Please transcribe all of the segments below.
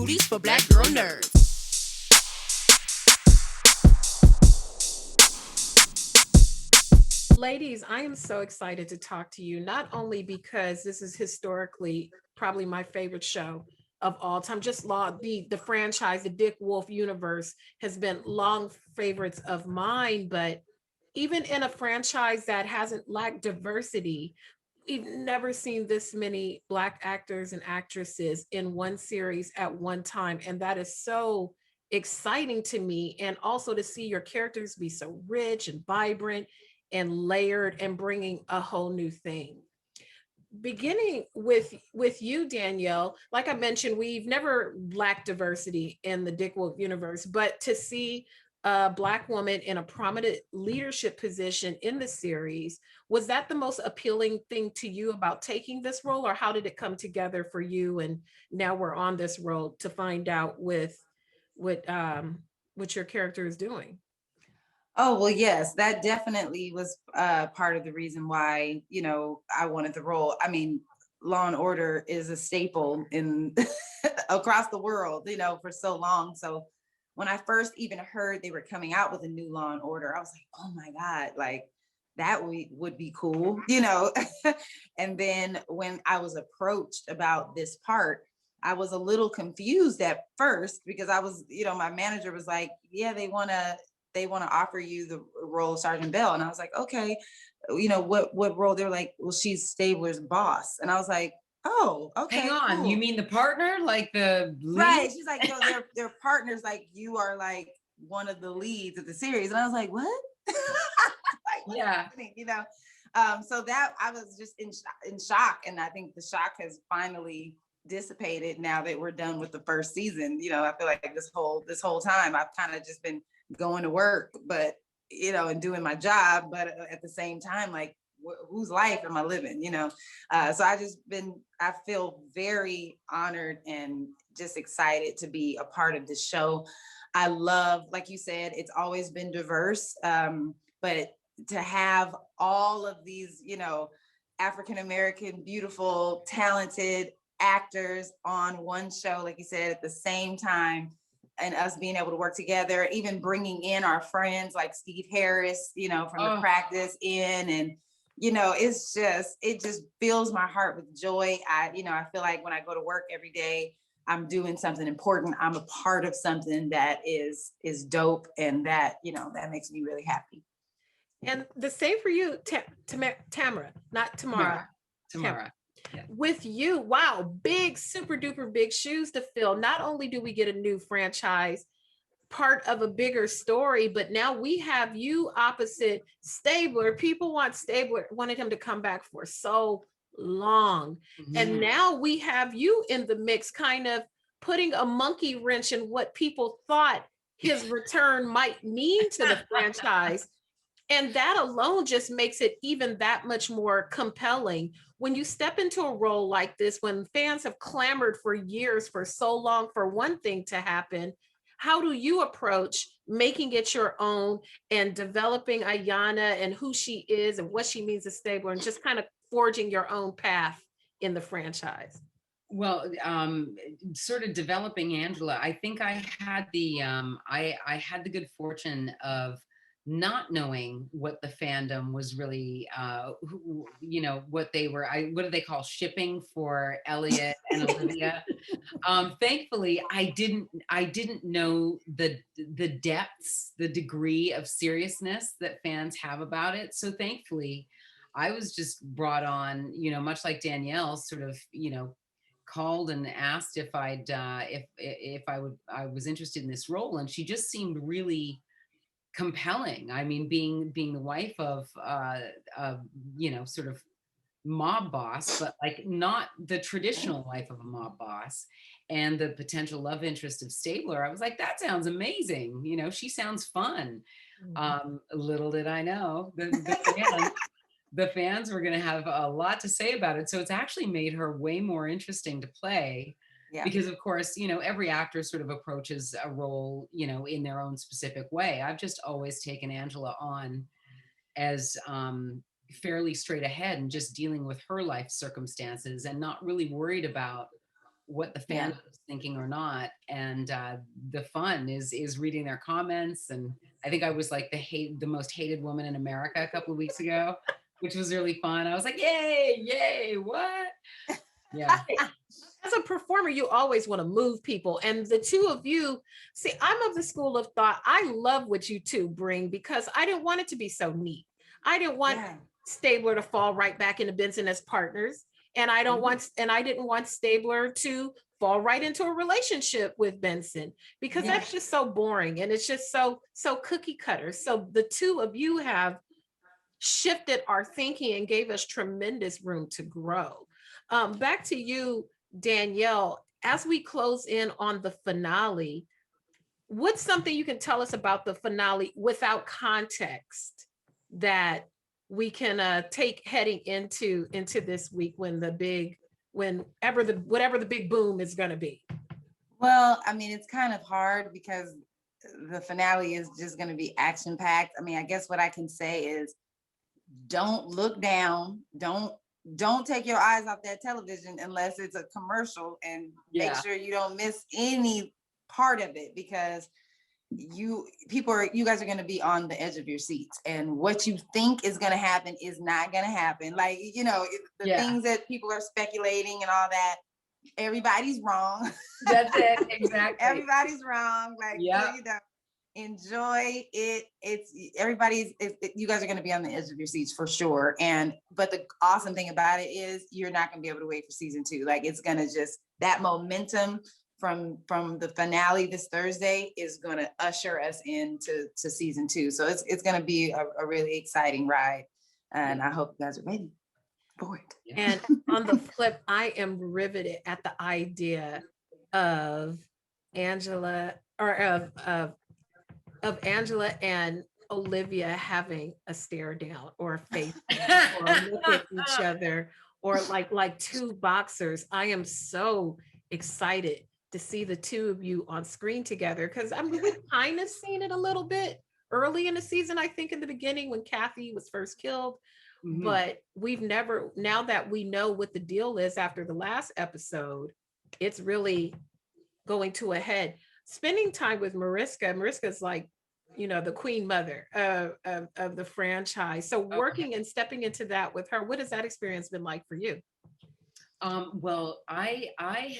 booties for black girl nerds. Ladies, I am so excited to talk to you, not only because this is historically probably my favorite show of all time, just the franchise, the Dick Wolf universe has been long favorites of mine, but even in a franchise that hasn't lacked diversity, we've never seen this many black actors and actresses in one series at one time. And that is so exciting to me. And also to see your characters be so rich and vibrant and layered and bringing a whole new thing. Beginning with you, Danielle, like I mentioned, we've never lacked diversity in the Dick Wolf universe, but to see a black woman in a prominent leadership position in the series, was that the most appealing thing to you about taking this role, or how did it come together for you? And now we're on this road to find out with what your character is doing. Oh, well, yes, that definitely was part of the reason why, I wanted the role. I mean, Law and Order is a staple in across the world, for so long. So when I first even heard they were coming out with a new Law and Order, I was like, oh my God, like that would be cool, And then when I was approached about this part, I was a little confused at first because I was, my manager was like, yeah, they want to offer you the role of Sergeant Bell. And I was like, okay, what role? They're like, well, she's Stabler's boss. And I was like, oh, okay. Hang on, cool. You mean the partner, like the lead? Right. She's like, no, they're partners. Like you are like one of the leads of the series. And I was like, what? Like, what's happening? So that I was just in shock. And I think the shock has finally dissipated now that we're done with the first season. I feel like this whole time I've kind of just been going to work, but and doing my job, but at the same time, like whose life am I living? So I feel very honored and just excited to be a part of this show. I love, like you said, it's always been diverse, but to have all of these, African American, beautiful, talented actors on one show, like you said, at the same time, and us being able to work together, even bringing in our friends like Steve Harris, from the practice in, and, it just fills my heart with joy. I feel like when I go to work every day, I'm doing something important. I'm a part of something that is dope. And that, that makes me really happy. And the same for you, Tamara, not Tamara. Tamara. Yeah. With you, wow, big, super duper big shoes to fill. Not only do we get a new franchise, part of a bigger story, but now we have you opposite Stabler. People wanted him to come back for so long. Mm-hmm. And now we have you in the mix, kind of putting a monkey wrench in what people thought his return might mean to the franchise. And that alone just makes it even that much more compelling. When you step into a role like this, when fans have clamored for years, for so long, for one thing to happen, how do you approach making it your own and developing Ayanna and who she is and what she means to Stabler, and just kind of forging your own path in the franchise? Well, sort of developing Angela, I think I had the I had the good fortune of not knowing what the fandom was really, what they were, what do they call shipping for Elliot and Olivia? Thankfully, I didn't know the depths, the degree of seriousness that fans have about it. So thankfully, I was just brought on, much like Danielle, sort of, called and asked if I was interested in this role, and she just seemed really compelling. I mean, being the wife of sort of mob boss, but like not the traditional wife of a mob boss, and the potential love interest of Stabler, I was like, that sounds amazing. She sounds fun. Little did I know the fans were going to have a lot to say about it. So it's actually made her way more interesting to play. Yeah. Because of course, every actor sort of approaches a role, in their own specific way. I've just always taken Angela on as fairly straight ahead and just dealing with her life circumstances and not really worried about what the fan is thinking or not. And the fun is reading their comments. And I think I was like the most hated woman in America a couple of weeks ago, which was really fun. I was like, yay, what? Yeah. As a performer, you always want to move people. And the two of you, see, I'm of the school of thought. I love what you two bring because I didn't want it to be so neat. I didn't want Stabler to fall right back into Benson as partners. And I didn't want Stabler to fall right into a relationship with Benson because that's just so boring. And it's just so cookie cutter. So the two of you have shifted our thinking and gave us tremendous room to grow. Back to you, Danielle, as we close in on the finale, what's something you can tell us about the finale without context that we can take heading into this week when whatever the big boom is going to be? Well, I mean, it's kind of hard because the finale is just going to be action packed. I mean, I guess what I can say is don't look down, don't take your eyes off that television unless it's a commercial, and make sure you don't miss any part of it, because you guys are going to be on the edge of your seats, and what you think is going to happen is not going to happen. Like, the things that people are speculating and all that, everybody's wrong. That's it. Exactly. Everybody's wrong. Like, enjoy it. You guys are going to be on the edge of your seats for sure. But the awesome thing about it is you're not going to be able to wait for season 2. Like, it's going to just, that momentum from the finale this Thursday is going to usher us into season 2. So it's going to be a really exciting ride. And I hope you guys are ready for it. And on the flip, I am riveted at the idea of Angela of Angela and Olivia having a stare down or a face down, or a look at each other, or like two boxers. I am so excited to see the two of you on screen together, because we've kind of seen it a little bit early in the season, I think in the beginning when Kathy was first killed, but we've never, now that we know what the deal is after the last episode, it's really going to a head. Spending time with Mariska's like, the queen mother of the franchise. So working and stepping into that with her, what has that experience been like for you? Well, I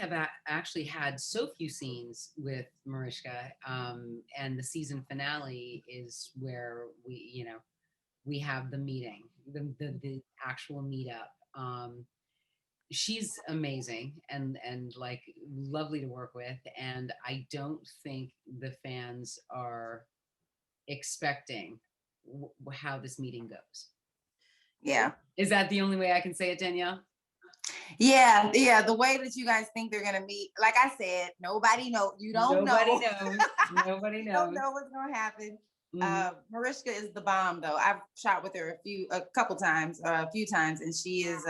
have actually had so few scenes with Mariska, and the season finale is where we have the meeting, the actual meetup. She's amazing and like lovely to work with, and I don't think the fans are expecting how this meeting goes. Yeah. Is that the only way I can say it, Danielle? Yeah. The way that you guys think they're gonna meet, like I said, nobody knows. Nobody knows. Nobody knows. You don't know what's gonna happen. Mariska is the bomb, though. I've shot with her a few times, and she's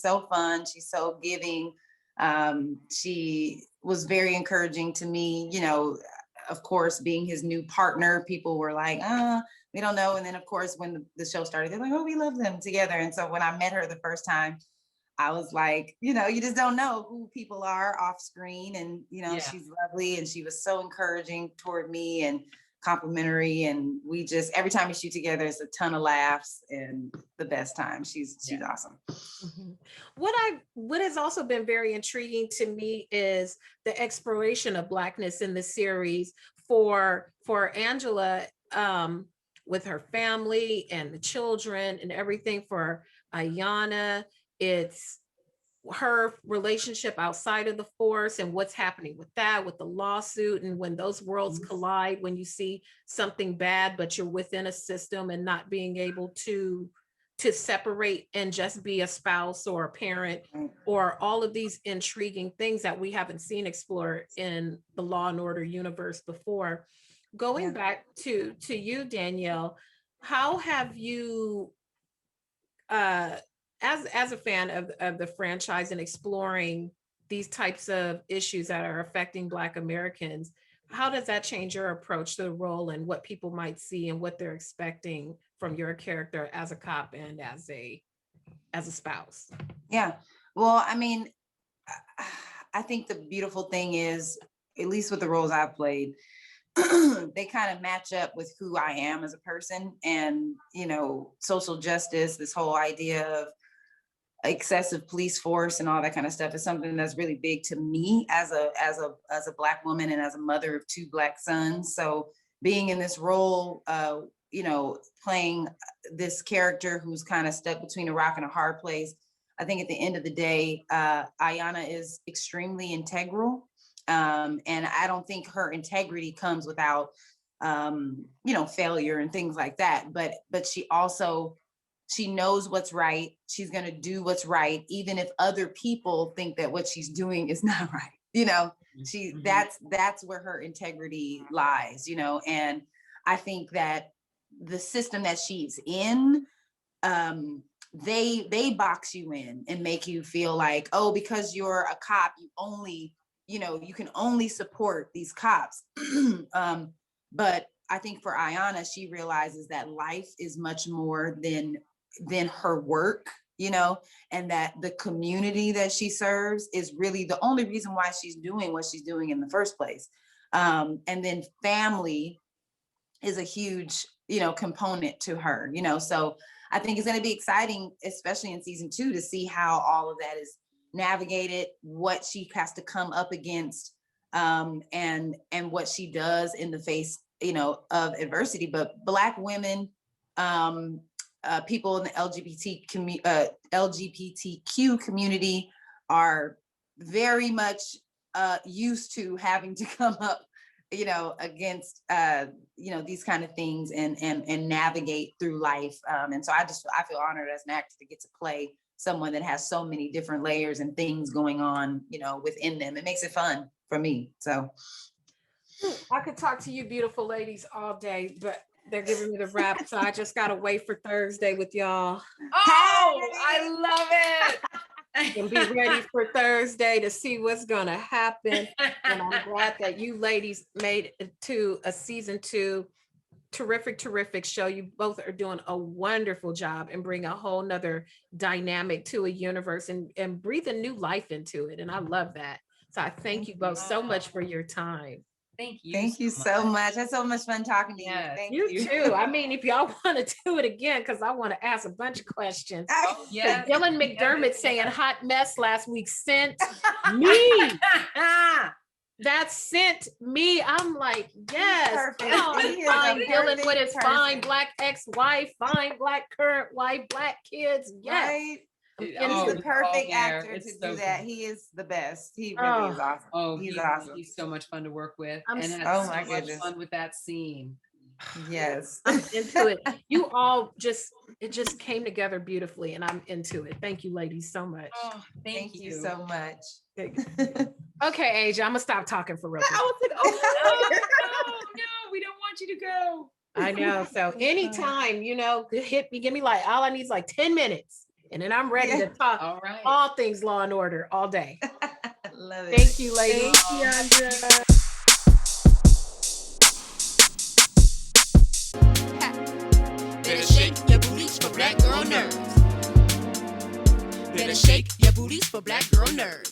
so fun. She's so giving. She was very encouraging to me. Of course, being his new partner, people were like, we don't know. And then, of course, when the show started, they're like, oh, we love them together. And so when I met her the first time, I was like, you just don't know who people are off screen. And, she's lovely. And she was so encouraging toward me and complimentary. And we just, every time we shoot together, it's a ton of laughs and the best time. She's awesome. What has also been very intriguing to me is the exploration of Blackness in the series for Angela, with her family and the children and everything. For Ayanna, it's her relationship outside of the force and what's happening with that, with the lawsuit, and when those worlds collide, when you see something bad but you're within a system and not being able to separate and just be a spouse or a parent, or all of these intriguing things that we haven't seen explored in the Law and Order universe before. Going back to you, Danielle, how have you, as a fan of the franchise and exploring these types of issues that are affecting Black Americans, how does that change your approach to the role and what people might see and what they're expecting from your character as a cop and as a spouse? Yeah. Well, I mean, I think the beautiful thing is, at least with the roles I've played, they kind of match up with who I am as a person. And, you know, social justice, this whole idea of excessive police force and all that kind of stuff is something that's really big to me as a Black woman and as a mother of 2 Black sons. So being in this role, you know, playing this character who's kind of stuck between a rock and a hard place, I think at the end of the day, Ayanna is extremely integral. And I don't think her integrity comes without, you know, failure and things like that. But she knows what's right. She's going to do what's right, even if other people think that what she's doing is not right. You know, that's where her integrity lies, you know. And I think that the system that she's in, they box you in and make you feel like, oh, because you're a cop, you only, you know, you can only support these cops. But I think for Ayanna, she realizes that life is much more than her work, you know, and that the community that she serves is really the only reason why she's doing what she's doing in the first place. And then family is a huge, you know, component to her, you know. So I think it's going to be exciting, especially in season 2, to see how all of that is navigated, what she has to come up against, and what she does in the face, you know, of adversity. But Black women, people in the LGBTQ community are very much used to having to come up, you know, against, you know, these kind of things and navigate through life. And so I feel honored as an actor to get to play someone that has so many different layers and things going on, you know, within them. It makes it fun for me. So I could talk to you beautiful ladies all day, but they're giving me the wrap, so I just gotta wait for Thursday with y'all. Oh, I love it. And be ready for Thursday to see what's gonna happen. And I'm glad that you ladies made it to a season 2. Terrific show. You both are doing a wonderful job and bring a whole nother dynamic to a universe and breathe a new life into it. And I love that. So I thank you both so much for your time. Thank you. Thank you so much. It's so much fun talking to you. Thank you too. I mean, if y'all want to do it again, because I want to ask a bunch of questions. Yeah. Dylan McDermott saying hot mess last week sent me. That sent me. I'm like, yes. Fine Dylan with his fine Black ex-wife, fine Black current wife, Black kids. Yes. Right? And he's the perfect actor to do that. He is the best. He really is awesome. Oh, he's awesome. He's so much fun to work with. I'm and had so much fun with that scene. Yes. I'm into it. You all it just came together beautifully and I'm into it. Thank you ladies so much. Oh, thank you so much. Okay, Asia, I'm gonna stop talking for real. I was like, oh no, we don't want you to go. I know. So anytime, you know, hit me, give me like, all I need is like 10 minutes. And then I'm ready to talk all things Law and Order all day. Love it. Thank you, ladies. Thank you, Jeandra. Better shake your booties for Black girl nerves. Better shake your booties for Black girl nerves.